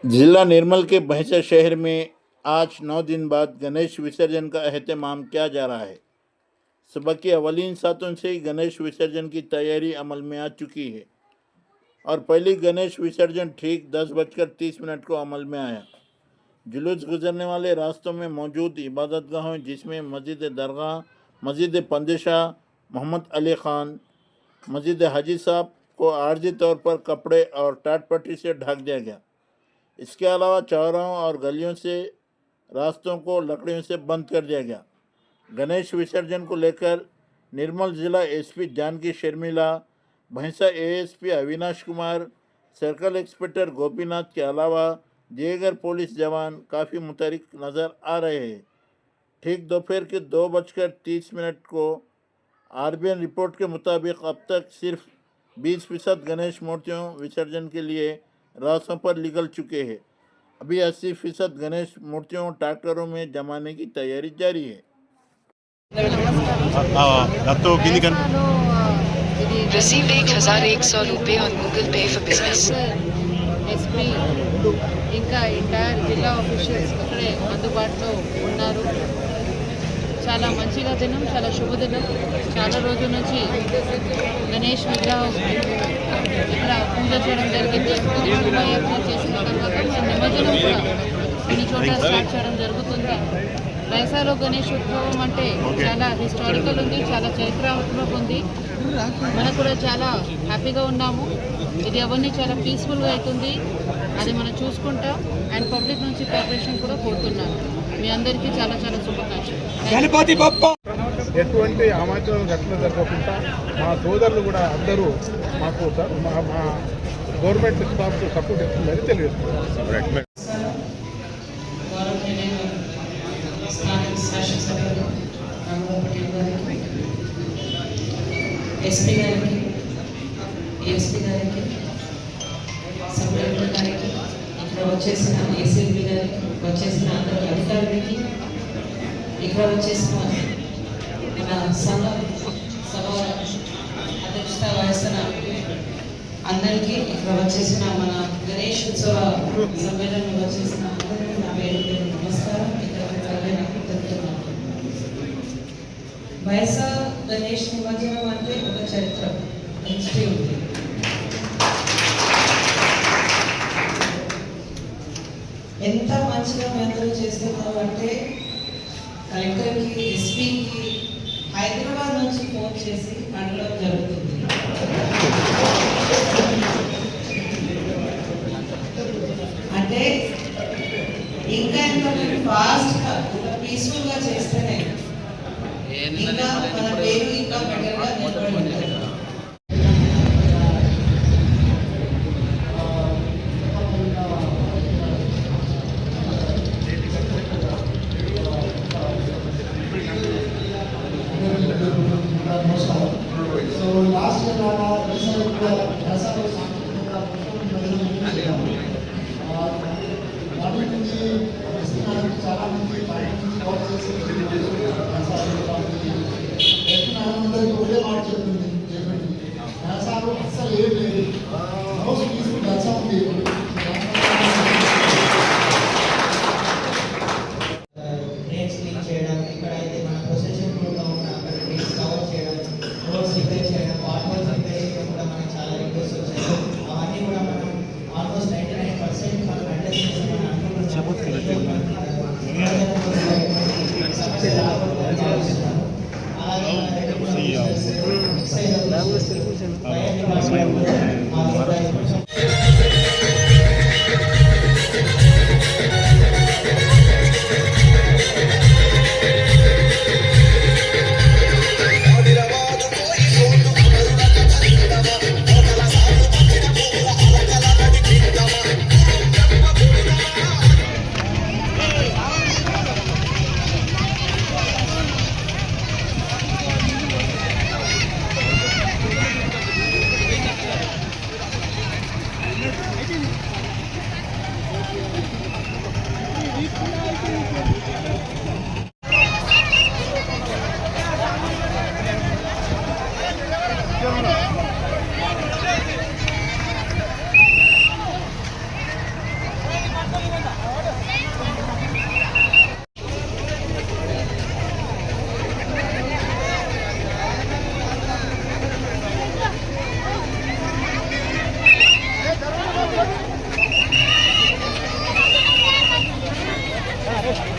जिला निर्मल के भैंसा शहर में आज 9 दिन बाद गणेश विसर्जन का एहतमाम किया जा रहा है। सुबह की अवलीन सातों से ही गणेश विसर्जन की तैयारी अमल में आ चुकी है और पहली गणेश विसर्जन ठीक 10:30 को अमल में आया। जुलूस गुजरने वाले रास्तों में मौजूद इबादतगाहों जिसमें मस्जिद दरगाह, मस्जिद पंदेशाह मोहम्मद अली ख़ान, मस्जिद हाजी साहब को आर्जी तौर पर कपड़े और टाट पट्टी से ढक दिया गया। इसके अलावा चौराहों और गलियों से रास्तों को लकड़ियों से बंद कर दिया गया। गणेश विसर्जन को लेकर निर्मल जिला एसपी जानकी शर्मिला, भैंसा ASP Avinash Kumar, circle inspector Gopinath के अलावा दीगर पुलिस जवान काफ़ी मुतहरिक नज़र आ रहे हैं। ठीक दोपहर के 2:30 को आरबीएन रिपोर्ट के मुताबिक अब तक सिर्फ 20% गणेश मूर्तियों विसर्जन के लिए रास्तों पर निकल चुके हैं। अभी 80% गणेश मूर्तियों ट्रैक्टरों में जमाने की तैयारी जारी है। Received 1,100 रुपये on Google Pay for business. SP ఇంకా ఎంటైర్ జిల్లా ఆఫీషియల్స్ ఇక్కడే అందుబాటులో ఉన్నారు. చాలా మంచిగా దినం, చాలా శుభదినం. చాలా రోజుల నుంచి గణేష్ విగ్రహం ఇక్కడ పూజ చేయడం జరిగింది. శోభాయాత్ర చేసిన తర్వాత నిమజ్జనం కూడా కొన్ని చోట్ల స్టార్ట్ చేయడం జరుగుతుంది. వైసాలో గణేష్ ఉత్సవం అంటే చాలా హిస్టారికల్ ఉంది, చాలా చరిత్రాత్మక ఉంది. మనకు కూడా చాలా హ్యాపీగా ఉన్నాము. ఇది అవన్నీ చాలా పీస్ఫుల్గా అవుతుంది, అది మనం చూసుకుంటాం. అండ్ పబ్లిక్ నుంచి కోఆపరేషన్ కూడా కోరుతున్నాను. మీ అందరికీ చాలా చాలా శుభాకాంక్షలు. ఎటువంటి అమాచరం ఘటన జరగకుండా మా సోదరులు కూడా అందరూ మాకు మా గవర్నమెంట్ స్టాఫ్ సపోర్ట్ ఇస్తుందని తెలియజేస్తున్నారు. ఎస్పీ గారికి, ఏఎస్పీ గారికి, సబ్ కలెక్టర్ గారికి, ఇక్కడ వచ్చేసిన ఏసీపీ గారికి, వచ్చేసిన అందరి అధికారులకి, ఇక్కడ వచ్చేసిన మన సభ అధ్యక్షత వహిస్తున్న అందరికీ, ఇక్కడ వచ్చేసిన మన గణేష్ ఉత్సవ సమ్మేళనం వచ్చేసిన అందరికీ నా పేరు నమస్కారం. ఇక్కడ కృతజ్ఞతలు. వైసా గణేష్ నిమజ్జనం అంటే ఒక చరిత్ర, హిస్టరీ ఉంది. ఎంత మంచిగా అందరూ చేస్తున్నారు అంటే కలెక్టర్కి, ఎస్పీకి హైదరాబాద్ నుంచి ఫోన్ చేసి అడగడం జరుగుతుంది. అంటే ఇంకా ఎంత ఫాస్ట్గా, పీస్ఫుల్గా చేస్తేనే ఇంకా మన పేరు ఇంకా బెటర్గా నిలబడి ఉంటుంది. నెక్స్ట్